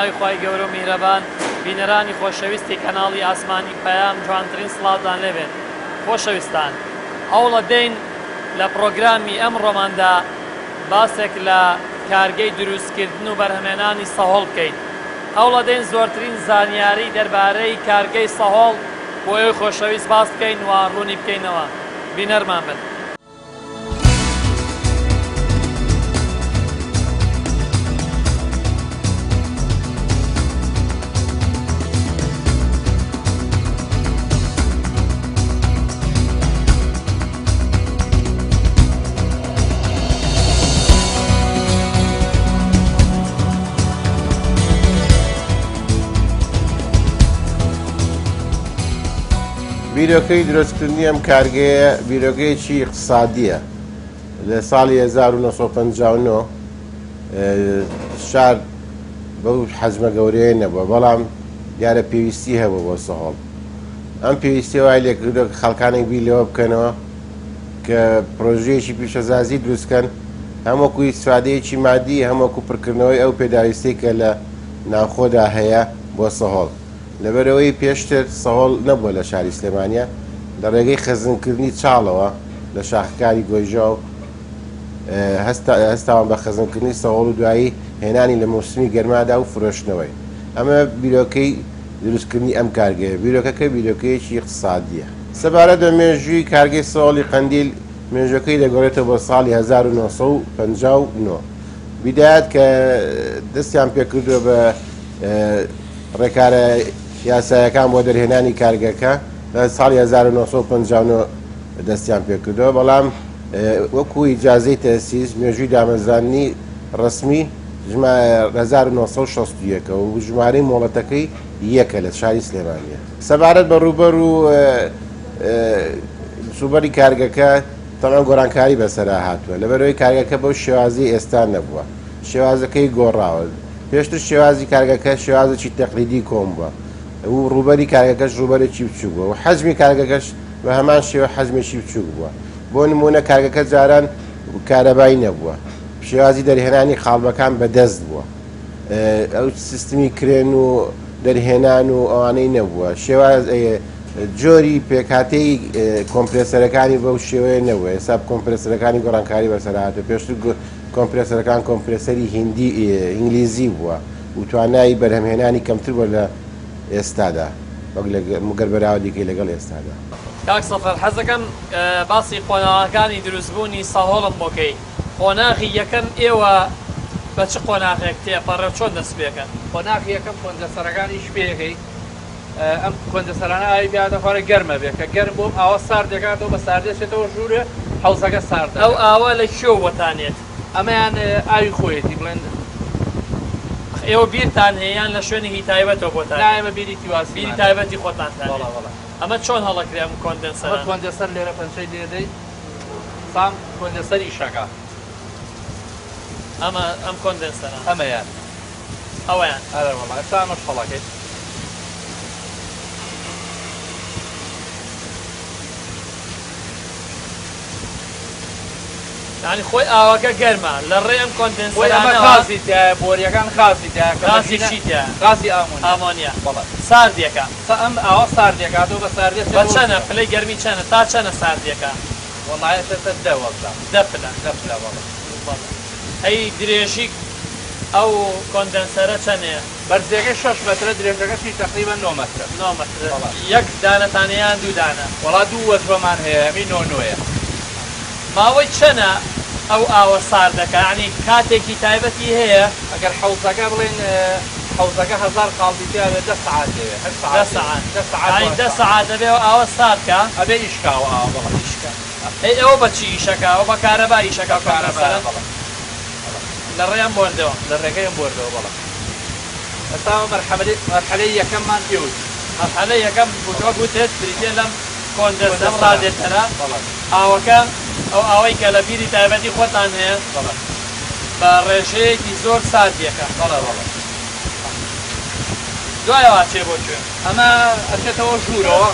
ناوی خی گەورە و میهرەبان بینەرانی خۆشەویستی کەناڵی ئاسمانی پەیام جوانترین سڵاتان لێبێت. خۆشەویستان، ئەوڵە دەین لە پرۆگرامی ئەمڕۆماندا باسێک لە کارگەی دروستکردن و بەرهەمێنانی سەهۆڵ بکەین. ئەوڵە دەین زۆرترین زانیاری دەربارەی کارگەی سەهۆڵ بۆ ئێوەی خۆشەویست باس بکەین و ڕوونی بکەینەوە. بینەرمان بن. بیرۆکەی دروستکردنی ئەم کارگەیە بیرۆکەیەکی اقتصادیە. لە ساڵی 1959 شار بەو حەجمە گەورەیە نەبووە، بەڵام دیارە پێویستی هەبوو بۆ سەهۆڵ. ئەم پێویستی وای لێکردو خەڵکانێک بیر لەوە بکەنەوە کە پرۆژەیەکی پیشەسازی دروستکەن، هەمووەکو ئیسفادەیەکی مادی، هەمووەکو پڕکردنەوەی ئەو پێداویستەی کە لە ناوخۆدا هەیە بۆ سەهۆڵ. لەبەرەوەی پێشتر سەهۆڵ نەبووە لە شاری سلێمانیە، لە ڕێگەی خەزمکردنی چاڵەوە لە شاخەکانی گۆیژە و هەستاوان بە خەزمکردنی سەهۆڵ و دوایی هێنانی لە موسمی گەرمادا و فرۆشتنەوەی. ئەمە بیرۆکەی دروستکردنی ئەم کارگەیە. بیرۆکەکە بیرۆکەیەکی اقتصادیە. سەبارەت بە مێژووی کارگەی سەهۆڵی قەندیل، مێژوەکەی دەگۆڕێتەوە بۆ ساڵی 1959. بیدایەت کە دەستیان پێکردووە بە ڕێکارە یاسایەکان بۆ دەرهێنانی کارگەکە لە ساڵی 1959 دەستیان پێکردەوە، بەڵام وەکو ئیجازەی تەسیس مێژووی دامەزرانی ڕسمی 1961 و ژمارەی مۆڵەتەکەی یەکە لە شاری سلێمانیە. سەبارەت بە ڕووبەر و سوبەری کارگەکە تەمام گۆڕانکاری بەسەرا هاتووە، لەبەرەوەی کارگەکە بەو شێوازی ئێستا نەبووە، شێوازەکەی گۆڕاوە. پێشتر شێوازی کارگەکە شێوازێکی تەقلیدی کۆم بووە و ڕووبەری کارگەکەش ڕووبەرێکی بچوو بووە و حەجمی کارگەکەش بە هەمان شێوە حەجمێکی بچووک بووە. بۆ نمونە کارگەکە جاران کارەبایی نەبووە، شێوازی دەرهێنانی خاڵبەکان بەدەست بووە، ئەو سیستمی کرێن و دەرهێنان و ئەوانەی نەبووە، شێواز جۆری پێکاتەی کۆمپرێسەرەکانی بەو شێوەیە نەبووە. ئێستا کۆمپرێسەرەکانی گۆڕانکاری بەسەرهاتووە. پێشتر کۆمپرێسەرەکان کۆمپرێسەری هیندی ئینگلیزی بووە و توانایی بەرهەمهێنانی کەمتر بووە لە ئێستادا، وەک مگەر بەراوردیکەی لەگەڵ ئێستادا. کاک سەفەر، حەزەکەم باسی قۆناغەکانی دروستبوونی سەهۆڵم بۆکەی. قۆناغی یەکەم ئێوە بە چ قۆناغێک تێپەڕێ چۆن دەست پێکەن؟ قۆناغی یەکەم کۆندەسەرەکانیش پێەکەی. ئەم کۆندەسەرانە ئاوی بیاتە خوارە گەرمە بێت کە گەرم بۆم ئاوە سارد دەکاتەوە، بە ساردێشێتەوە ژوورێ حەوزەکە سارد. ئەو ئاوە لە کێو وەتانێت؟ ئەمەیان ئاوی خۆیەتی بڵێن. ئێوە بیرتان هەیەیان لە شوێنێکی تایبەتەوە بۆتان؟ نایمە بیری تیواسی، بیری تایبەتی خۆتانتان. ئەمە چۆن هەڵەکرێ ئەم کۆندەنسەر؟ کۆندەسەر لێرە پەنجەی لێدەی سام کۆندەسەری شەکە. ئەم کۆندەنسەرە ئەمەیان ئەوەیان ئەوەڵا ئێستا ئەمەش هەڵەکەیت. یعنی خۆی ئاوەکە گەرمە لە ڕێ ئەم کۆندەنسەرانە خازی تایە، بۆریەکان خازی تایە. غازی چیتە؟ غازی ئامۆنیا. ساردیەکە. ئەم ئاوە ساردێکاتەوە بە ساردێت بە چەنە پلەی گەرمی چەنە تا چەنە ساردیەکە؟ وەڵایەتە دەوەڵدا دەپلە دەپلە. ئەی درێژی ئەو کۆندەنسەرە چەندەیە؟ بەرزەکەی 6 مەترە، درێژەکەشی تقریبا 9 مەترە. 9 مەتر. یەک دانەتانەیان دوو دانە؟ وەڵا دوو وەزبەمان هەیە، ئەمی 9-9ە. ماوەی چەنە ئەو ئاوە ساردەکە؟ ینی کاتێکی تایبەتی هەیە؟ ئەگەر حەوزەکە بڵێن حەوزەکە 1000 قاڵبی دەوێت 10 ساعات دەوێت. 10 ساعات دەبێ و ئاوە ساردکە؟ ئەبێ ئیشکاوە ئاوە. بەڵێ ئیشکا. ئێوە بەچی ئیشەکە؟ ئەو بە کارەبا ئیشەکە؟ کارەبا لە ڕێیان بردەوە؟ لە ڕێگەیان بردەوە. بەڵێ ئەستا مەرحەلەی یەکەممان پێوت. مەرحەلەی یەکەم بوتەوە گوتێت بریتێ لەم کۆندەنسەر ڕادێتەرە ئاوەکە ئەو ئاوەی کە لە بیری تایبەتی خۆتان هەیە بە ڕێژەیەکی زۆر ساردیەکە. دوایەوە چێ بۆ کوێ؟ ئەمە ئەچێتەوە ژوورەوە،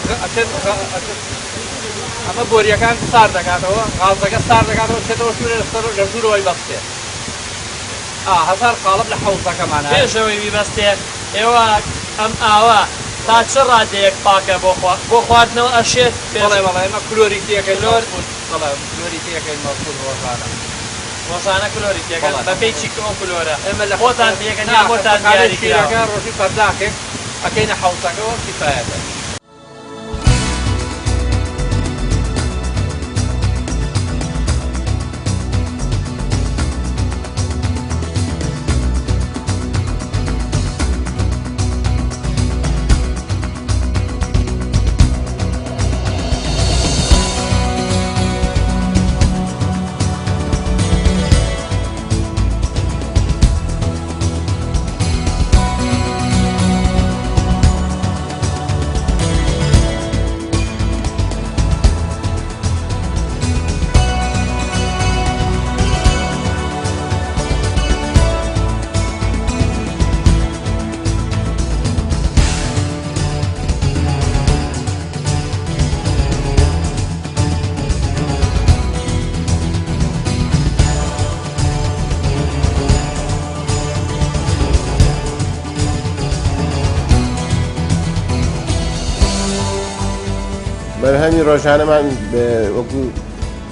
ئەمە گۆریەکان سارد دەکاتەوە، غازەکە سارد دەکاتەوە، چێتەوە ژوورە لە ژوورەوەی بەستێت. 1000 قالب لە حوزەکەمانە پێشەوەی ویبەستێک ئێوە ئەم ئاوە تا چ ڕادەیەک پاکە بۆ خواردنەوە ئەشێت بەڵێ ئێمە کلۆریتیەکەی کلۆریتیەکەی مەفقود ڕۆژانە کلۆریتیەکەن بەپێی چی ئەو کلۆرە ئێمە لە خۆتان پێکەن یا بۆتان دیاریکراوە ڕۆژی پەرداخێک ئەکەینە حوزەکەەوە کیفایەتە. بەرهەمی ڕۆژانەمان وەکو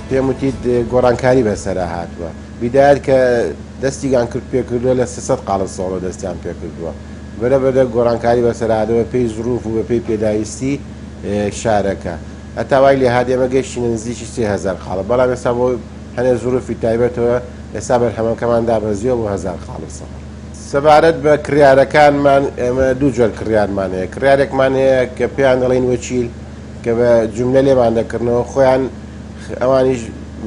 پێم وتیت گۆڕانکاری بەسەرا هاتووە بیدایەت کە دەستیان کرد پێکردووە لە 300 قاڵە ساڵۆ دەستیان پێکردووە بەرەبەردە گۆڕانکاری بەسەرادەوە پێی زروف و بە پێی پێداویستی شارەکە هەتاوای لێ هاات ئێمە گەشتینە نزیکی 3000 قاڵە بەڵام ئێستا بۆ هەنێ زروفی تایبەتەوە ئێستا بەرهەمەکەمان دابەزیەوە بۆ 1000 قاڵە ساڵ. سەبارەت بە کڕیارەکانمان ئێمە دوو جۆر کڕیارمان هەیە کڕیارێکمان هەیە کە پێیان دەڵێن وەچیل کە بە جملە لێمان دەکردنەوە خۆیان ئەوانیش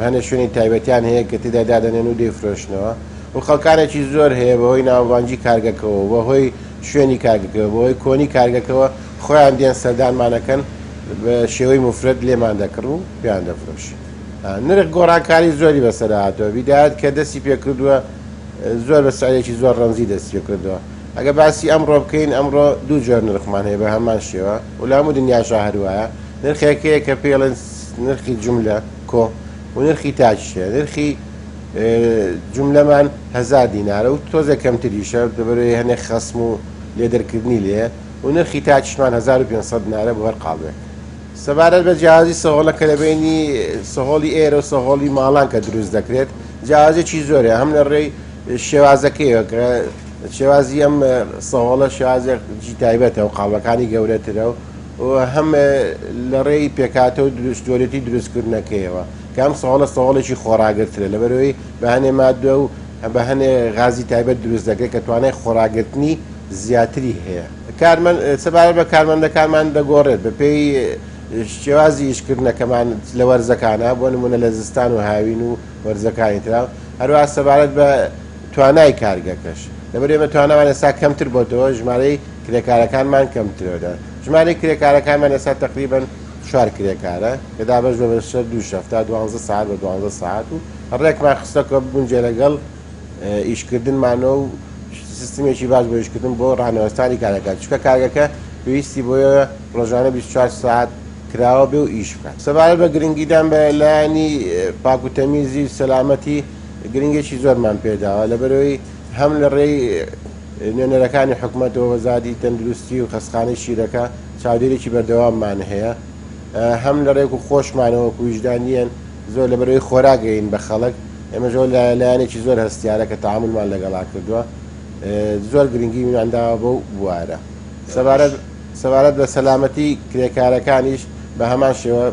هەنێ شوێنی تایبەتیان هەیە کە تێدا دادەنێن و دەیفرۆشنەوە و خەڵکانێکی زۆر هەیە بەهۆی ناوبانجی کارگەکەەوە بەهۆی شوێنی کارگەکەەوە بەهۆی کۆنی کارگەکەەوە خۆیان دێن سەردانمانەکەن بە شێوەی مفرەت لێمان دەکڕ و پیان دەفرۆشی. نرخ گۆڕانکاری زۆری بەسەر هاتەوە بیدایەت کە دەستی پێکردووە زۆر بە سعرێکی زۆر ڕەمزی دەستی پێکردووە. ئەگە باسی ئەمڕۆ بکەین ئەمڕۆ دوو جۆر نرخمان هەیە بە هەمان شێوە و لە هەموو دنیاشا هەروایە نرخێکەیە کە پێڵێن نرخی جملە کۆ و نرخی تاچشێ نرخی جملەمان 1000 دینارە و تۆزە کەمتریشە دەبەرەوەی هەنێ خەسم و لێدەرکردنی لێ و نرخی تاچشمان 1500 دینارە بۆ هەر قاڵێک. سەبارەت بە جیازی سەهۆڵەکە لە بینی سەهۆڵی ئێرە و سەهۆڵی ماڵان کە دروست دەکرێت جیازێکی زۆرە هەم لە ڕێی شێوازەکەیەوە کە شێوازی ئەم سەهۆڵە شێوازێکی تایبەتە و قاڵەکانی گەورەترە و هەم لە ڕێی پێکاتە و دروستۆرەتی دروستکردنەکەیەوە کە ئەم سەهۆڵە سەهۆڵێکی خۆراگرترە لەبەرەوەی بە هەنێ مادووە و بە هەنێ غازی تایبەت دروست دەکرێت کە توانای خۆراگرتنی زیاتری هەیە. سەبارەت بە کارمەندەکانمان دەگۆڕێت بە پێی شێوازی ئیشکردنەکەمان لە وەرزەکانە بۆ نمونە لە زستان و هاوین و وەرزەکانی ترا هەروە سەبارەت بە توانای کارگەکەش لەبەر ئێمە توانامان ئێستا کەمتر بۆتەوە ژمارەی کرێکارەکانمان کەمترەوە ژمارەی کرێکارەکانمان ئێستا تقریباً 4 کرێکارە کە دابەش بە بەشە 2 شەفتا 12 ساعت بە 12 ساعت و هەڕێکمان خستەکە ببوونجێ لەگەڵ ئیشکردنمانەوە و سیستمێکی باش بۆ ئیشکردن بۆ ڕانەوەستانی کارەکە چکە کارگەکە پێویستی بۆیە ڕۆژانە 24 ساعت کراوە بێ و ئیش بکات. سەبارەت بە گرنگیدان بە لایەنی پاک و تەمیزی سەلامەتی گرنگێکی زۆرمان پێداوە لەبەرەوەی هەم لە ڕێی نوێنەرەکانی حکوومەتەوە وەزارەتی تەندروستی و خەستخانەی شیرەکە چاودێرێکی بەردەواممان هەیە هەم لە ڕێک و خۆشمانەوە ویژدانیان زۆر لەبەرەوەی خۆراگەین بە خەڵک ئێمە زۆر لایەنێکی زۆر هەستیارە کە تەعاملمان لەگەڵا کردووە زۆر گرنگی میوانداوە بەو بوارە. سەبارەت بە سەلامەتی کرێکارەکانیش بە هەمان شێوە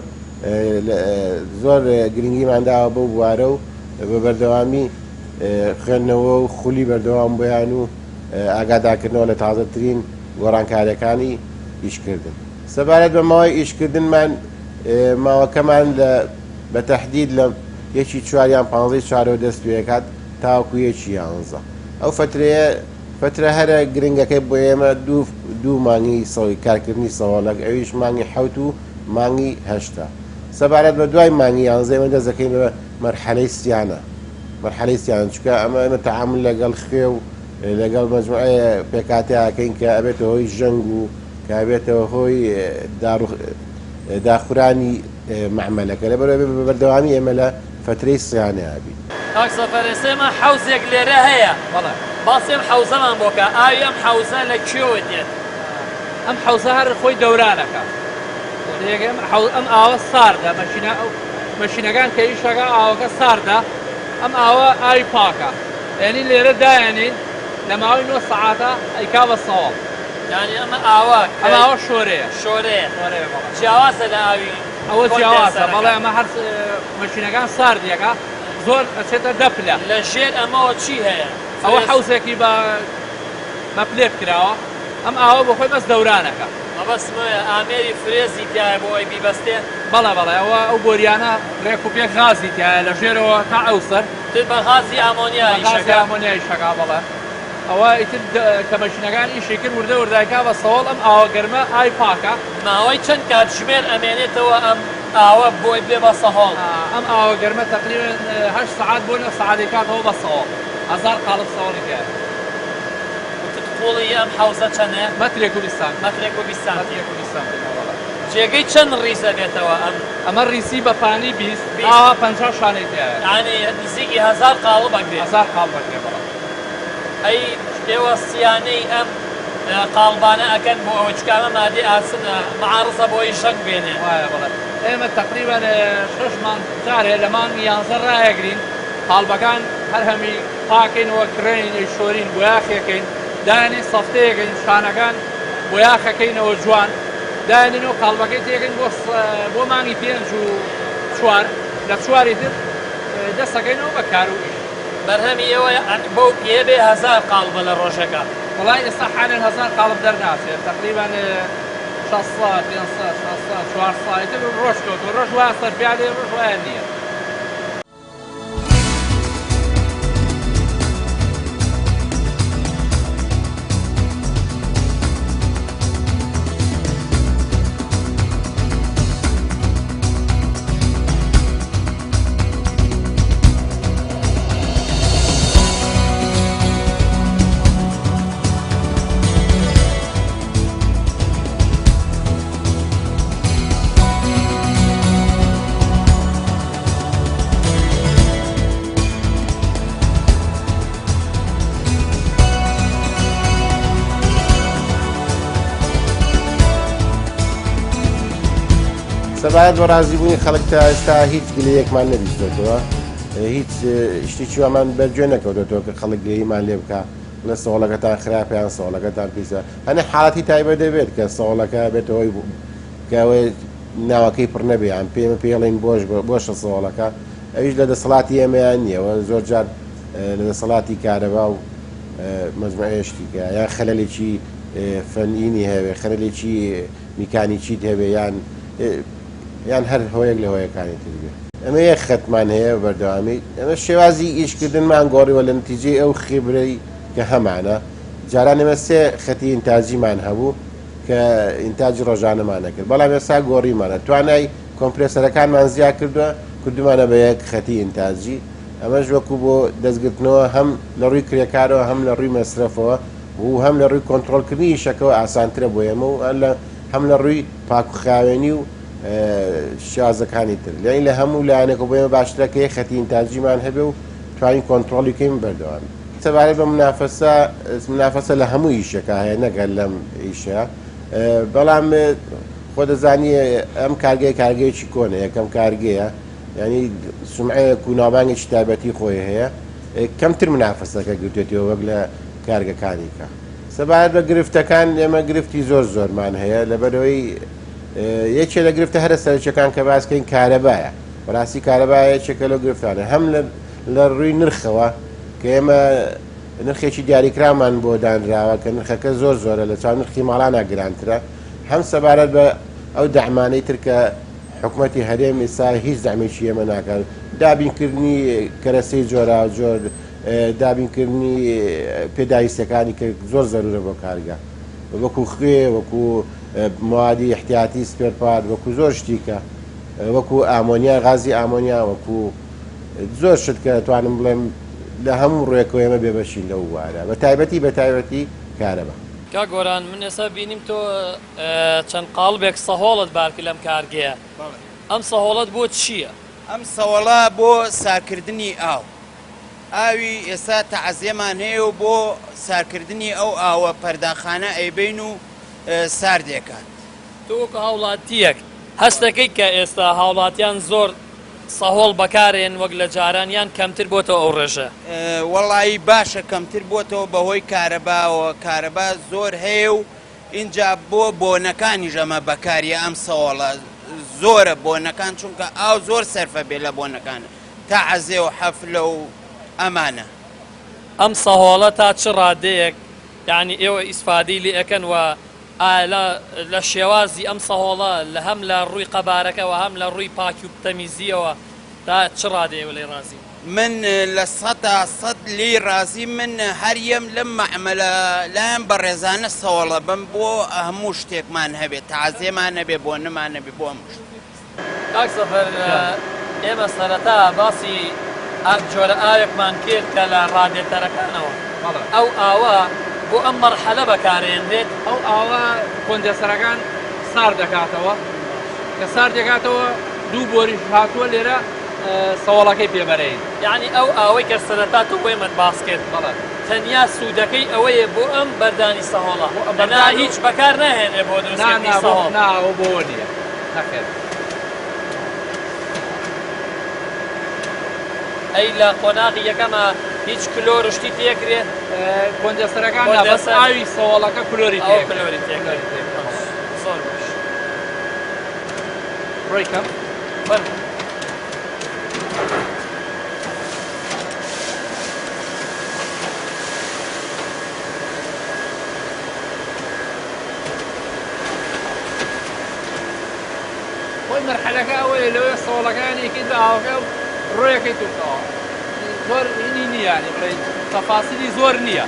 زۆر گرنگیمانداوە بەو بوارە و بە بەردەوامی خوێندنەوە و خولی بەردەوام بۆیان و ئاگادارکردنەوە لە تازەترین گۆڕانکاریەکانی ئیشکردن. سەبارەت بە ماوەی ئیشکردنمان ماوەکەمان بە تەحدید لە 1/4 دەست پێکات تاوەکو 1/11 ئەو فترە هەرە گرنگەکەی بۆ ئێمە دوو مانگی کارکردنی سەواڵک ئەویش مانگی 7 و مانگی 8 سەبارەت بە دوای مانگی 11 ئێمە دەستەکەین بە مەرحەلەی سیانە چکە ئەمە تەعامل لەگەڵ خوێ و لەگەڵ مەجموعەیە پێکاتیاکەین کە ئەبێتەوە هۆی ژەنگ و کە ئەبێتەوە هۆی داخورانی معمەلەکە لەبەرەوەی بەردەوامی ئێمە لە فترەی سیانە بین. کاک سەفەرێسێمە حەوزێک لێرە هەیە بەڵێ باسی ئەم حەوزەمان بۆکە ئاوی ئەم حەوزە لە کوێوە دێت ئەم حەوزە هەر خۆی دەورانەکە ئەم ئاوە ساردە مەشینەکان کە ئیشەکە ئاوەکە ساردە ئەم ئاوە ئاوی پاکە یعنی لێرە دایانین لە ماوەی 9 سەعاتە ئەیکا بە سەواڵ یعنی ئەمە ئاوە شۆرەیە شۆرەیە جیاوازە لە ئاوی ئەوە جیاوازە بەڵێ ئەمە هەر مەشینەکان ساردیەکە زۆر ئەچێتە دەپلە لە ژێر ئەمەوە چی هەیە ئەوە حەوزێکی بە پلێ بکراوە ئەم ئاوە بۆ خۆی بەس دەورانەکە مەبەستمەیە ئامێری فرێزی تایە بۆ ئەی بیبەستێ بەڵێ ئەوە ئەو بۆریانە ڕێک و پێک غازی تایە لە ژێرەوە تا ئەو سەر بە غازی ئامۆنیایی ئامۆنیای شەکا بەڵێ ئەوە ئیتر کە مەشینەکان ئیشی کرد وردە وردایکا بە سەواڵ ئەم ئاوە گەرمە ئای پاکە ماوەی چەند کاتژمێر ئەمێنێتەوە ئەم ئاوە بۆی بێ بە سەهۆڵ ئەم ئاوە گەرمە تقریبا 8 ساعات بۆ 9 ساعاتی کاتەوە بە سەواڵ 1000 قاڵب سەواڵی تایە قوڵی ئەم حەوزە چەندە؟ مەترێک و بیستان جێگەی چەند ڕیزە بێتەوە ئەمە ڕیسی بە پانی 20 ئاوا 50 شانەی تایە یعنی نزیکی 1000 قاڵب بەگرێت 1000 قاڵب بەگرێت بەڵێ ئەی ئێوە سیانەی ئەم قاڵبانە ئەکەن بۆ ئەوە چکامە مادی ئاسنە معارزە بۆی شەنگ بێنێ وایە بڵێ ئێمە تقریبا 6 مانگ جارێ لە مانگی 11 ڕایەگرین قاڵبەکان هەر هەمی پاکەینەوە کرێن شۆرین بۆیاخێکەین دایانێ سەفتەیەکەین شانەکان بۆیاخەکەینەوە جوان دایانێنەوە قاڵبەکەی تێکەین بۆ مانگی 5 و 4 لە 4 تر دەستەکەینەوە بە کار و ئیش بەرهەمی ئێوە بەو پێبێ 1000 قاڵبە لە ڕۆژەکە وڵای ئێستا حالێن 1000 قاڵب دەرناچێت تقریبا 600 500 400 تر ڕۆژ کەوتوە ڕۆژ وایە سەرپیادێ ڕۆژ وایە نییە سەبارەت بە ڕازیبوونی خەڵک تا ئێستا هیچ گلەیەکمان نەبیستێتەوە هیچ شتێکی ئەمان بەرگوێ نەکەوتێتەوە کە خەڵک گلەییمان لێ بکە لە سەوڵەکەتان خراپیان سەوڵەکەتان پیسە هەنێ حاڵەتی تایبەت دەبێت کە سەوڵەکە بێتەوەی کەوەی ناوەکەی پڕ نەبێ ئەم پێمە پێڵین بۆشە سەوڵەکە ئەویش لە دەسەڵاتی ئێمەیان نییەوە زۆر جار لە دەسەڵاتی کارەبا و مەجموعەیەشتیکە یان خەلەلێکی فەنئینی هەبێ خەلەلێکی میکانیکیت هەبێ یان هەر هۆیەک لە هۆیەکانی تر بێ ئەمە یەک خەتمان هەیە بەردەوامی ئەمە شێوازی ئیشکردنمان گۆڕیوە لە نتیجەی ئەو خیبرەی کە هەمانە جاران ئێمە 3 خەتی ئینتاجیمان هەبوو کە ئینتاجی ڕۆژانەمانە کرد بەڵام ئێستا گۆڕیمانە توانای کۆمپرسەرەکانمان زیاد کردومانە بە یەک خەتی ئینتاجی ئەمەش وەکو بۆ دەستگرتنەوە هەم لە ڕووی کرێکارەوە هەم لە ڕووی مەسرفەوە و هەم لە ڕووی کۆنتترۆلکردنی ئیشەکەەوە ئاسانترە بۆ ئێمە و هەم لە ڕووی پاکوخاوێنی و شازەکانی تر لای لە هەموو لایەنێک بۆ ئێمە باشترەکە یەک خەتی ئینتاجیمان هەبێ و توانین کۆنتترۆلیکەین بەردەوام سەبارەت بە منافەسە لە هەموو ئیشەکە هەیە نەگەر لەم ئیشە بەڵام خۆ دەزانی ئەم کارگەیەکی کۆنە یەکەم کارگەیە ینی سمعەیەک و ناوبانگێکی تایبەتی خۆی هەیە کەمتر منافەسەکە گرتێتەوە وەک لە کارگەکانی کە سەبارەت بە گرفتەکان ئێمە گرفتی زۆرمان هەیە لەبەرەوەی یەکێ لە گرفتە هەرە سەرچەکان کە باسکەین کارەبایە بەڕاستی کارەبایە یەکێکە لەو گرفتانە هەم لە ڕووی نرخەوە کە ئێمە نرخێکی دیاریکرامان بۆ دانراوە کە نرخەکە زۆرە لە چاو نرخی ماڵانە گرانترە هەم سەبارەت بە ئەو دەعمانەی تر کە حکوومەتی هەرێم ئێستا هیچ دەعمێکی ئێمە ناکات دابینکردنی کەرەسەی جۆرا جۆر دابینکردنی پێداویستەکانی کە زۆر زەرورە بۆ کارگا وەکو خوێ وەکو موادی احتیاتی سپێرپات وەکو زۆر شتیکە وەکو ئامۆنیا غازی ئامۆنیا وەکو زۆر شت کە توانم بڵێم لە هەموو ڕێکەوە ئێمە بێبەشین لەو وارە بە تایبەتی کارەبە کا گۆران من ئێستا بینیم تۆ چەند قاڵبێک سەهۆڵت بارکە لەم کارگەیە ئەم سەهۆڵەت بۆ چییە؟ ئەم سەوەڵە بۆ ساکردنی ئاو ئاوی ئێستا تەعەزیەمان هەیە و بۆ سارکردنی ئەو ئاوە پەرداخانە ئەیبین و ساردێکات. تۆکە هاوڵاتیەک هەست دەکەیت کە ئێستا هاوڵاتیان زۆر سەهۆڵ بەکارێن وەک لە جارانیان کەمتر بۆتەوە ئەو ڕێژە؟ وەڵی باشە کەمتر بۆتەوە بەهۆی کارەباوە کارەبا زۆر هەیە و اینجا بۆ بۆنەکانی ژەمە بەکاریە ئەم سەوڵە زۆرە بۆنەکان چونکە ئاو زۆر سەرفە بێ لە بۆنەکانە تا عەزێ و حەفلە و ئەمانە. ئەم سەهۆڵە تا چ ڕادەیەک یعنی ئێوە ئیسفادەی لێ ئەەکەن و لە شێوازی ئەم سەهۆڵە لە هەم لە ڕووی قەبارەکەەوە هەم لە ڕووی پاکی و تەمیزیەوە تا چ ڕادەیەوە لێ ڕازی؟ من لە 100% لێ ڕازی من هەریەم لەم مەعمەلە لایەن بە ڕێزانە سەوڵە بم بۆ هەموو شتێکمان هەبێت تەعەزیەمان نەبێ بۆ نەمان نەبێ بۆ هەموو شت. کاک سەفەر ئێمە سەرەتا باسی ئەم جۆرە ئاوێکمان کرد کە لە ڕادێتەرەکانەوە ئەو ئاوە بۆ ئەم مەرحەلە بەکارێنرێت. ئەو ئاوە کۆندێسەرەکان سار دەکاتەوە کە سار دەکاتەوە دوو بۆریش هاتووە لێرە سەوڵەکەی پێبەرین. یعنی ئەو ئاوەی کە سەرەتا تۆ بۆیمت باس کرد تەنیا سوودەکەی ئەوەیە بۆ ئەم بەردانی سەهۆڵە بەنا هیچ بەکار ناهێنێ بۆ دروستکردنی سەهۆڵ. ناوە بۆ نییە نەخێر. ئەی لە قۆناغی یەکەمە هیچ کلۆر شتی تێکرێت؟ کۆندێسەرەکان بەس ئاوی سەوڵەکە کلۆری کلۆری تێکرێت. زۆر باش. ڕۆی کەم خۆی مەرحەلەکە ئەوەیە لەوێ سەوڵەکانێکی ئاوەکە ڕۆیەکەی توتەوە زۆر هینی نییە بڵێ تەفاسیلی زۆر نییە.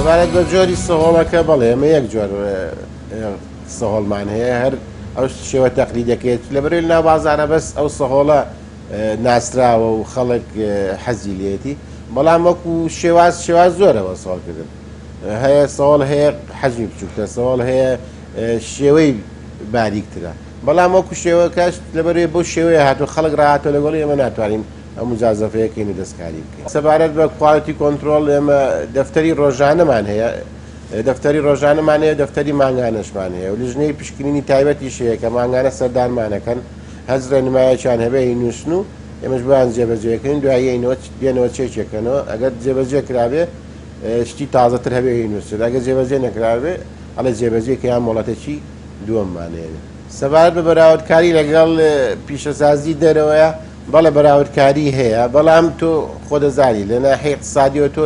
سەبارەت بە جۆری سەهۆڵەکە بەڵێ ئێمە یەک جۆر سەهۆڵمان هەیە هەر ئەو شێوە تەقلیدەکەیت لەبەرێ ناو بازارە بەس ئەو سەهۆڵە ناسراوە و خەڵک حەزی لێتی بەڵام وەکو شێواز زۆرەوە سەهۆڵکردن هەیە سەهۆڵ هەیە حەجمی بچووکتە سەهۆڵ هەیە شێوەی باریکترە بەڵام وەکو شێوەکەش لەبەرێ بۆ شێوەیە هاتوو خەڵک ڕاهاتۆ لەگەڵ ئێمە ناتوانین ئەم مجازەفەیەکەینی دەستکاری بکەین. سەبارەت بە کواڵیتی کۆنتترۆل ئێمە دەفتەری ڕۆژانەمان هەیە دەفتەری ڕۆژانەمان هەیە دەفتەری مانگانەشمان هەیە و لژنەی پشکنینی تایبەتی شەیە کە مانگانە سەردانمانەکەن هەزرە نمایەکیان هەبێ نووسن و ئێمەش بۆیان جێبەجێکردن دوایەوە دێنەوە چێکێکەکەنەوە ئەگەر جێبەجێ کرابێ شتی تازەتر هەبێ نووسن ئەگەر جێبەجێ نەکرابێ ئەڵە جێبەجێ کە یان مۆڵەتێکی دووەممانێنێ. سەبارەت بە بەراوردکاری لەگەڵ پیشەسازی دەرەوەیە بەڵێ بەراوردکاری هەیە بەڵام تۆ خۆ دەزانی لە ناحیە اقتصادیەوە تۆ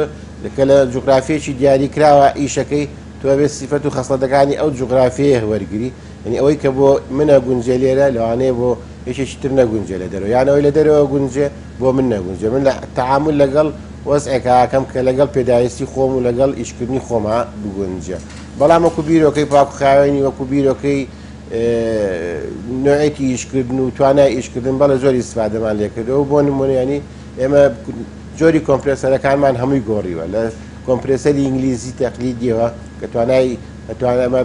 کە لە جوگرافیەکی دیاری کراوە ئیشەکەی تۆ بێ سیفەت و خەسڵەتەکانی ئەو جوگرافیە وەرگری یعنی ئەوەی کە بۆ منە گونجێ لێرە لەوانەیە بۆ هیچێکی تر نەگونجێ لە دەرەوە یانەوەی لە دەرەوە گونجێ بۆ من نەگونجێ من لە تەعامل لەگەڵ وەزعێکاکەم کە لەگەڵ پێداویستی خۆم و لەگەڵ ئیشکردنی خۆما بگونجێ بەڵام وەکو بیرۆکەی پاکوخاوێنی وەکو بیرۆکەی نوعێکی ئیشکردن و توانای ئیشکردن بەڵە زۆری استفادەمان لێکردەوە بۆ نمونەیانی ئێمە جۆری کۆمپرسەرەکانمان هەمووی گۆڕیوە لە کۆمپرسەری ئینگلیزی تەقلیدیەوە کە توانای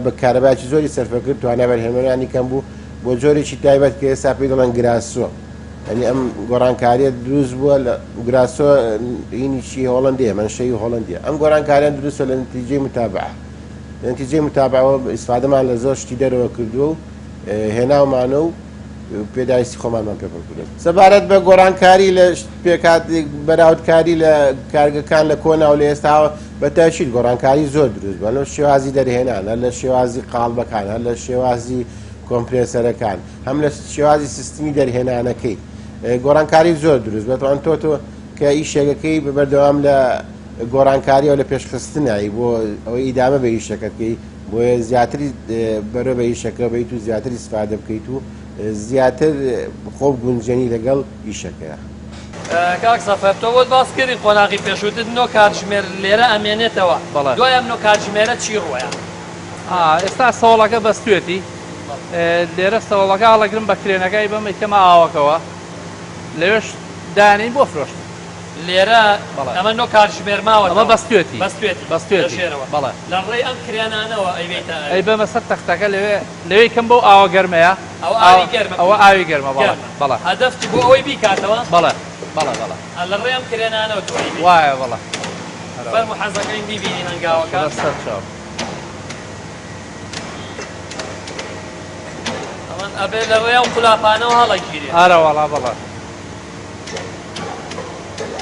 بە کارەباکی زۆری سەرفەکرد توانای بەرهێنەرانی کەم بوو بۆ جۆرێکی تایبەت کە ئێستا پێی دەڵێن گراسۆ ئەنی ئەم گۆڕانکاریە دروست بووە لە گراسۆ هینیشی هۆڵندیە منشەی هۆڵندیە ئەم گۆڕانکاریان دروستە لە نتیجەی متابعە نتیجەی متابعەوە ئیسفادەمان لە زۆر شتی دەرەوە کردووە و هێناومانە و پێداویستی خۆمانمان پێکردن. سەبارەت بە گۆڕانکاری لە پێکات بەراوردکاری لە کارگەکان لە کۆنا و لە ئێستاوە بەتەشید گۆڕانکاری زۆر دروست بووە لە شێوازی دەرهێنان هەر لە شێوازی قاڵبەکان هەر لە شێوازی کۆمپرێسەرەکان هەم لە شێوازی سیستمی دەرهێنانەکەی گۆڕانکاری زۆر دروست بێتوان تۆ کە ئیشێگەکەی بەبەردەوام لە گۆڕانکاریەوە لە پێشخستنایی بۆ ئەوەی ئیدامە بە ئیشەکەتکەی بۆیە زیاتری بەرە بە ئیشەکە بیت و زیاتری استفادە بکەیت و زیاتر خۆ گونجێنی لەگەڵ ئیشەکەیە. کاک سەفەر تۆ بۆت باس کردی قۆناغی پێشووتت نۆ کاتژمێر لێرە ئەمێنێتەوە بەڵێ. دوای ئەم نۆ کاتژمێرە چی ڕۆیە ئێستا سەوڵەکە بەستوێتی لێرە سەوڵەکە هەڵەگرم بە کرێنەکەی بەم ئیکەمە ئاوەکەوە لەوێش دانین بۆ فرۆشت لێرە بەڵێ. ئەمە نۆ کاتژمێر ماوە ئەمە بەستوێتی بەستوێتی بەڵێ لە ڕێی ئەم کرێنانەوە ئەیبێتە ئەی بەمە سەر تەختەکە لەوێ کەم بۆ ئاوە گەرمەیە ئەو ئاوی گەرمە ئەوە ئاوی گەرمە بەڵێ هەدەفتی بۆ ئەوەی بیکاتەوە بەڵێ لە ڕێی ئەم کرێنانەوە تۆی وایە بەڵێ فەرمو حەزەکەین بیبینی هەنگاوەکە سەر چاو ئەمەن ئەبێ لە ڕێ ئەو قولاپانەوە هەڵەگیرێ ئارە وەڵا بەڵێ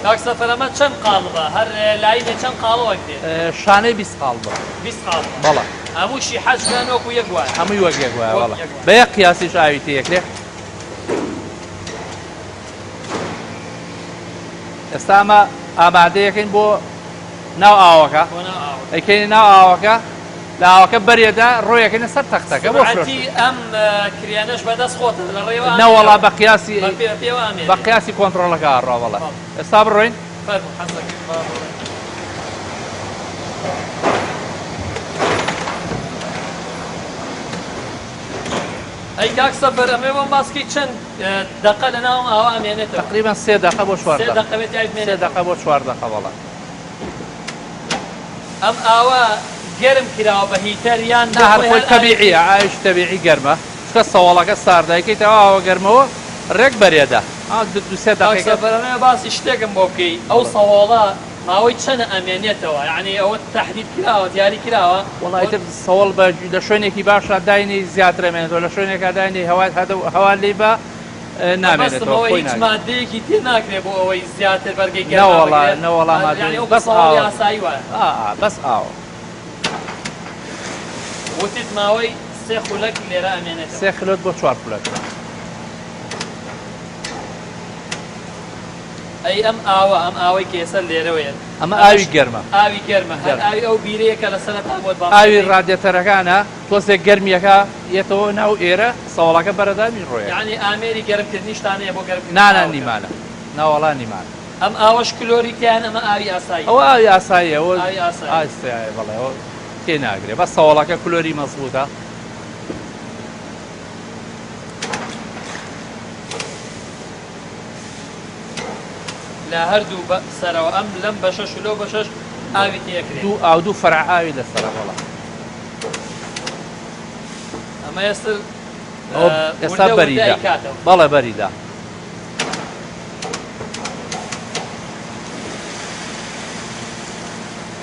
کاک سەفەر ئەمە چەند قاڵبە هەر لایینێ چەند قاڵەوە دێ شانەی 20 قاڵ بە 20 قاڵ بەڵێ هەمووشی حەزدان وەکو یەک وایە هەمووی وەگێک وایە وەک بەڵێ یەک وایە. بە یەک قیاسیش ئاوی تەیەکرێ ئێستا ئەمە ئامادەیەکەین بۆ ناو ئاوەکە بۆنە ئاوە ئەیکەینی ناو ئاوەکە لە ئاوەکە بەرێدا ڕۆیەکەینە سەر تەختەکە بۆ فرۆشت سرعەتی ئەم کرێنەش بەدەست خۆتە لە ڕێوە نەوەڵا بە قیاسی پێوە ئامێنێ بە قیاسی کۆنتڕۆلەکە ئاڕۆ بەڵێ ئێستا بڕۆین فەرمو حەزەکەی ئەی کاک سەفەر ئەمێ بۆم باسکەی چەند دەقە لە ناوم ئاوا ئەمێنێتەوە تقریبا 3 دقه بۆ 4 سێ دقه دەقەوێت یاک 3 مێنێت دقه بۆ 4 دقه بەڵێ ئەم ئاوا گەرم کراوە بە هیتەر یان نا هەر خۆی تەبیعیە ئاویش تەبیعی گەرمە چکە سەوڵەکە ساردایکەیتەوە ئاوە گەرمەوە ڕێک بەرێدا دو سێ کاک دقیقە سەفەر ئەمێ باسی شتێکم بۆ بکەی ئەو سەوڵە ماوەی چەنە ئەمێنێتەوە یعنی ئەوە تەحدید کراوە دیاری کراوە وڵای تر سەوڵ بە لە شوێنێکی باشە داینی زیاتر ئەمێنێتەوە لە شوێنێکا داینی هەوا لێ بە نامێنێتەوە بەستمەوە خۆی هیچ ناگێت مادەیەکی تێ ناکرێت بۆ ئەوەی زیاتر بەرگەی نەوەڵا یعنی ئەو بەس بەسەوەڵی ئاوە یاسایی وایە بەس ئاوە وتیت ماوەی سێ خولەک لێرە ئەمێنێتەوە 3 خلۆت بۆ 4 خولەک ئەی ئەم ئاوەی کێسەر لێرەوەیە ئەمە ئاوی گەرمە ئاوی گەرمە هەر ئاوی ئەو بیرەیەکە لە سەرەتا بۆت باس ئاوی ڕادیۆتەرەکانە تۆزێک گەرمیەکە یێتەوە ناو ئێرە سەوڵەکە بەرەدامی ڕۆیە یعنی ئامێری گەرمکردنی شتانەیە بۆ گەرمکردنی نانە نیمانە ناوەڵا نیمانە ئەم ئاوەش کلۆریکیان ئەمە ئاوی ئاسایی ئەوە ئاوی ئاساییە ئەوە ئاوی ئاسایی. ئاستایە بەڵێ ئەوە تێ ناگرێت بە سەوڵەکە کلۆری مەزبوطە لە هەردوو سەرەوە ئەم لەم بە شەش و لەو بە شەش ئاوی تێکرێت دوو فەرع ئاوی لەسەرە بەڵێ ئەمە ئێستا بەریدا بەڵێ بەریدا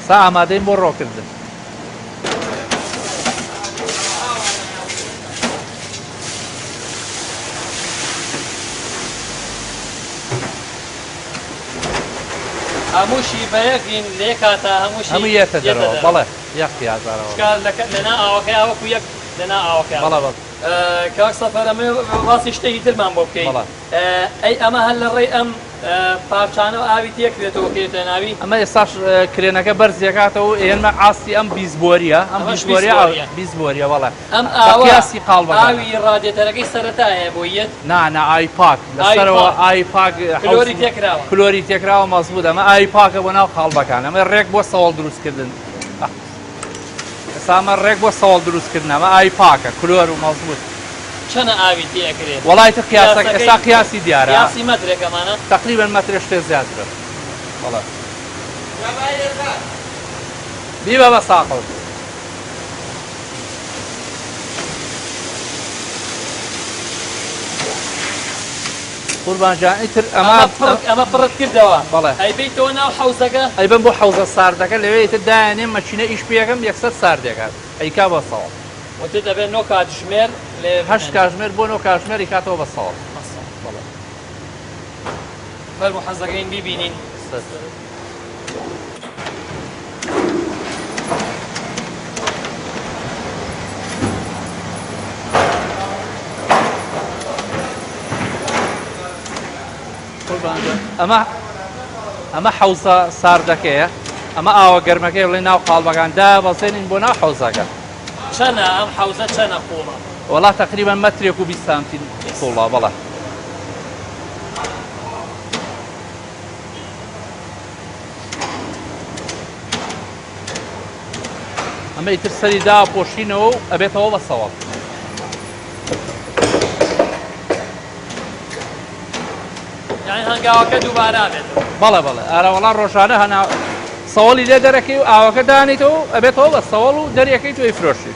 سا ئامادەین بۆ ڕۆکردن هەمووشی بە یەکین لێ کاتە هەموو یەتە دەرەوە بەڵێ یەختی ئازارەوە لەنا ئاوەکەی ئاوەکو یەک لەنا ئاوەکە بەڵێ بەڵێ کاک سەفەر ئەمە باسی شتێکی ترمان بۆ بکەین ئەی ئەمە هەر لە ڕێی ئەم پارچانەوە ئاوی تێکرێتەوە کێتە ناوی ئەمە ئێستاش کرێنەکە بەرزیەکاتەوە ئێمە ئاستی ئەم بیزبۆریە ئەم بیزبۆریە بەڵێ ئەم ئاواسی قاڵبە ئاوی ڕادێتەرەکەی سەرەتایە بۆ یەت نانە ئای پاک لەسەرەوە ئای پاک کلۆری تێکراوە کلۆری تێکراوە مەزبوط ئەمە ئای پاکە بۆ ناو قاڵبەکان ئەمە ڕێک بۆ سەوڵ دروستکردن ئێستا ئەمە ڕێک بۆ سەوڵ دروستکردن ئەمە ئای پاکە کلۆر و مەزبوط چەنە ئاوی تێکرێت وڵای تر قیاسەکە ئێستا قیاسی دیارە قیاسی مەترێکەمانە تقریبا مەترێ شتێ زیاترە بەڵێ بیبە بە ساقڵ قوربانجان ئیتر ئەمە پڕت کردەوە بەڵێ ئەیبیتەوە ناو حەوزەکە ئەیبم بۆ حەوزە ساردەکە لەوێ ئیتر دایانێ مەچینە ئیش پێەکەم یەکسەر ساردێکات ئەیکا بە ساڵ وتێ دەبێت نۆ کاتژمێر لێ 8 کاتژمێر بۆ 9 کاتژمێری کاتەوە بە ساڵ فەرموو حەزەکەین بیبینین ئەمە حەوزە ساردەکەیە ئەمە ئاوە گەرمەکەی بڵێ ناو قاڵبەکاندا بەسێنین بۆ ناو حەوزەکە چەنە ئەم حەوزە چەنە قوڵە وەڵا تقریبا مەترێک و 20 سانتی قوڵە بەڵێ ئەمە ئیتر سەری دا پۆشینەوە و ئەبێتەوە بە سەواڵ. یعنی هەنگاوەکە دووبارە بێت. بەڵێ بەڵێ ئارەوەڵان ڕۆژانە هەنا سەوەڵی لێ دەرەکەی و ئاوەکە دانیتەوە ئەبێتەوە بە سەوەڵ و دەریەکەی توی فرۆشی.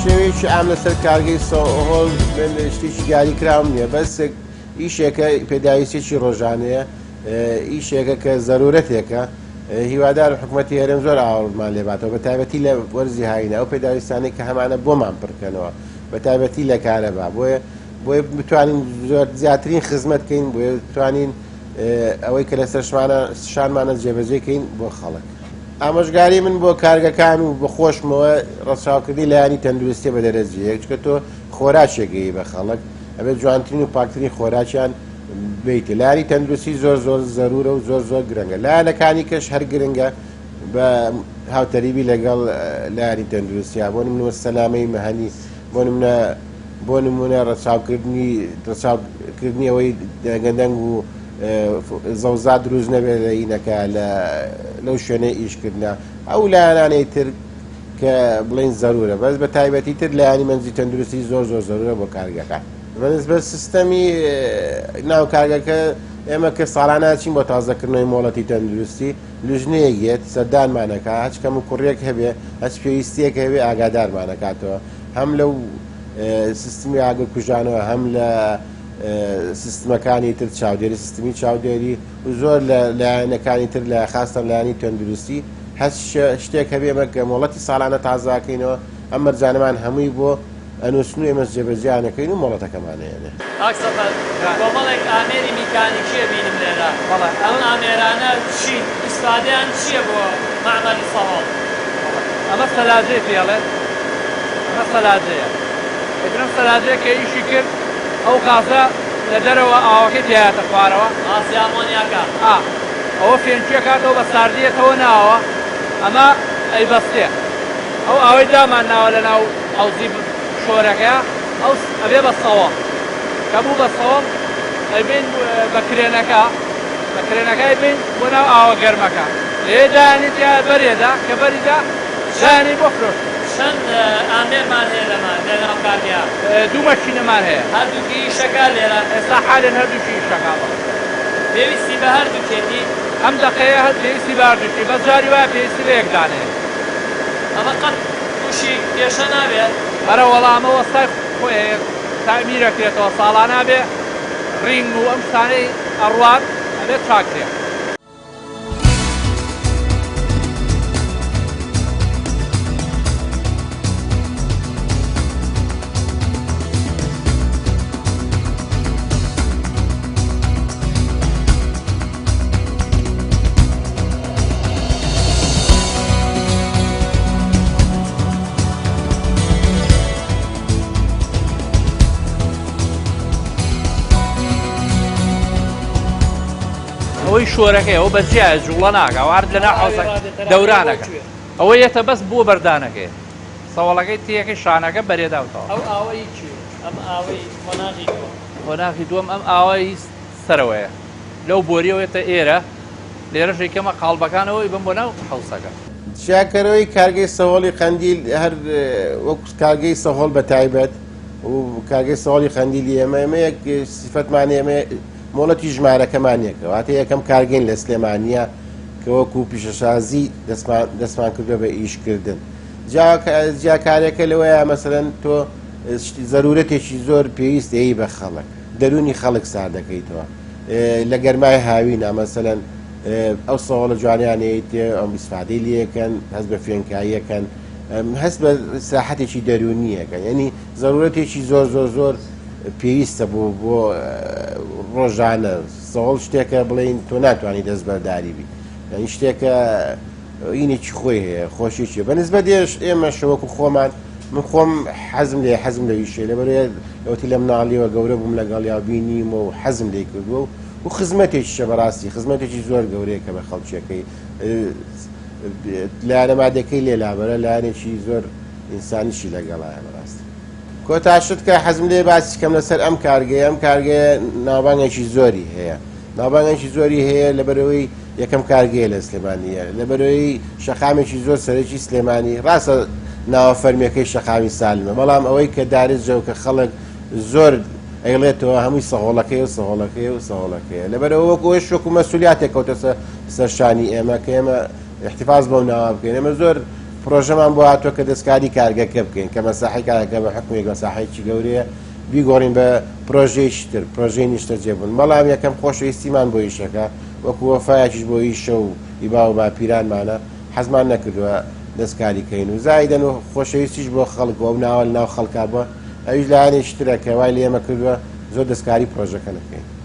شێوەیەکی ئام لەسەر کارگەی سەهۆڵ شتێکی دیاری کراوم نییە بەس ئیشێکە پێداویستێکی ڕۆژانەیە ئیشێکە کە زەرورەتێکە هیوادار حکوومەتی هەرێم زۆر ئاوڵمان لێباتەوە بە تایبەتی لە وەرزی هاینە ئەو پێداویستانەی کە هەمانە بۆمان پڕکەنەوە بە تایبەتی لە کارەبا بۆیە بتوانین زۆر زیاترین خزمەت بکەین بۆیە بتوانین ئەوەی کە لەسەر شانمانە جێبەجێکەین بۆ خەڵک. ئامۆژگاری من بۆ کارگەکان و بە خۆشمەوە ڕەچاوکردی لایانی تەندروستی بە دەرەجەیەک چکە تۆ خۆراکێگەی بە خەڵک ئەبێت جوانترین و پاکترین خۆراکیان بیتە. لایانی تەندروستی زۆر زەرورە و زۆر گرنگە. لایەنەکانی کەش هەر گرنگە بە هاوتەریبی لەگەڵ لایانی تەندروستیە بۆ نمونە سەلامەی مەهەنی بۆ نمونە ڕەچاوکردنی ئەوەی گەندەنگ و زەوزا دروست نەبێت لە ئینەکە لەو شوێنەی ئیشکردنا ئەو لایەنانەی تر کە بڵین زەرورە بەس بە تایبەتی تر لایانی مەنزی تەندروستی زۆر زەرورە بۆ کارگەکان. بەنسبەت سیستەمی ناو کارگەکە ئێمە کە ساڵانە چین بۆ تازەکردنەوەی مۆڵەتی تەندروستی لوژنەیەک سەردانمانەکە هەچ کەم و کوڕێک هەبێ هەچ پێویستیەک هەبێ ئاگادارمانەکاتەوە هەم لەو سیستمی ئاگرکوژانەوە هەم لە سیستمەکانی تر چاودێری سیستمی چاودێری و زۆر لە لایەنەکانی تر لە خاستە لایانی تەندروستی هەچ شتێک هەبێ ئەمە مۆڵەتی ساڵانە تازاکەینەوە ئەم مەرجانەمان هەمووی بۆ ئەنووسن و ئێمە جێبەجیانەکەین و مۆڵەتەکەمانەیەنێ. کۆمەڵێک ئامێری میکانیکیە بینم لێرە ئەم ئامێرانە چی ئیسفادەیان چییە بۆ مەعمەلی سەهۆڵ؟ ئەمە سەلاجێ پێڵێت ئەمە سەلاجەیە ئەگرم سەلاجەیە کە ئیشی کرد ئەو قازە لە دەرەوە ئاوەکەی تایاتە خوارەوە ئاسیامۆنیاکە ئەوە فێنچیە کاتەوە بە ساردیەتەوە ناوە ئەمە ئەیبەستێ ئەو ئاوەی دامان ناوە لە ناو ئەوزی شۆرەکە ئەو ئەبێ بە سەوەڵ کە بوو بە سەوەڵ ئەبین بە کرێنەکەی بین بۆ ناو ئاوە گەرمەکە لێدانی تیا بەرێدا کە بەریدا دانی بۆ فرۆشت. چەند ئامێرمان هەیە لەناو کارگەیان؟ دوو مەشینەمان هەیە هەردووکی ئیشەکە لێرە ئێستا حالێن هەردووکی ئیشەکە پێویستی بە هەردووکێتی ئەم دەقەیە هەر پێویستی بە هەردووکی بەس جاری وایە پێویستی بە یەکدانەیە ئەمە قەت تووشی کێشە نابێت؟ هەرە وەڵامە وەستای خۆی تامیرەکرێتەوە ساڵانە بێ ڕینگ و ئەم شتانەی ئەڕوات ئەبێت چاکرێت. ئەوەی شۆرەکەی ئەو بەجیایە جوڵە ناکە وارد لە ناو دەورانەکە ئەوە یەتە بەس بۆ بەردانەکەی سەوەڵەکەی تیەکەی شانەکە بەرێداوتەوە. ئەو ئاوەی چی؟ ئەم ئاوەی خۆناغی دووەم ئەم ئاوای سەرەوەیە لەو بۆریەوەیەتە ئێرە لێرەش یکەمە قاڵبەکانەوەی بم بۆ ناو حەوسەکە. شاکەرەوەی کارگەی سەهۆڵی قەندیل هەر وەکو کارگەی سەهۆڵ بە تایبەت و کارگەی سەهۆڵی قەندیلی ئێمە یەک سیفەتمان ئێمە مۆڵەتی ژمارەکەمانیەکە واتە یەکەم کارگەین لە سلێمانیە کە وەکو پیشەسازی دەستمان کردووە بە ئیشکردن. جاکارێکە لەوەیە مەسەرەن تۆ زەرورەتێکی زۆر پێویست هەیە بە خەڵک دەرونی خەڵک سار دەکەیتەوە لە گەرمای هاوینە مەسەرەن ئەو سەوڵە جوانیانەیە تێ ئەم ئیسفادەی لەکەن هەست بە فێنکاییەکەن هەست بە ساحەتێکی دەرونیەکەن یعنی زەرورەتێکی زۆر پێویستە بۆ ڕۆژانە سەوڵ شتێکە بڵین تۆ ناتوانانی دەست بەرداری بیت یعنی شتێکە ئینێکی خۆی هەیە خۆشیێکی بەنسبەت ئێمە شەوەکو خۆمان من خۆم حەزم لە ویشێ لەبەرێ ئەوتی لە مناڵیەوە گەورە بووم لەگەڵ یا بینیمە و حەزم لێ کردووە و خزمەتێکیشە بەڕاستی خزمەتێکی زۆر گەورەیە کە بە خەڵکیەکەی لایەنە مادەکەی لێلابەرە لایەنێکی زۆر ئینسانیشی لەگەڵایە بەڕاستی کۆتاشت کە حەزم لێ باسی کەم لەسەر ئەم کارگەیە ناوبانگێکی زۆری هەیە ناوبانگێکی زۆری هەیە لەبەرەوەی یەکەم کارگەیە لە سلێمانیە لەبەرەوەی شەقامێکی زۆر سەرەکی سلێمانی ڕاستە ناوە فەرمیەکەی شەقامی سالمە بەڵام ئەوەی کە دارزجە و کە خەڵک زۆر ئەیڵێتەوە هەمووی سەهۆڵەکەیە لەبەرەوە وەکو شوک و مەسوولیاتێک کەوتە سەرشانی ئێمە کە ئێمە احتیفاز بەو ناوە بکەین ئێمە زۆر پرۆژەمان بۆ هاتووە کە دەستکاری کارگەکە بکەین کە مەساحی کارگەکە بە حکومێک مەساحەیەکی گەورەیە بیگۆڕین بە پرۆژەیەکی تر پرۆژەی نیشتە جێبوون بەڵام یەکەم خۆشەویستیمان بۆ ئیشەکە وەکو وەفایەکیش بۆ ئیشە و ئیبا و باپیرانمانە حەزمان نەکردووە دەستکاریکەین و زایدەن و خۆشەویستیش بۆ خەڵک و ئەو ناوە ناو خەڵکا بووە ئەویش لایەنێکی ترە کە وای لێمە کردووە زۆر دەستکاری پرۆژەکە نەکەین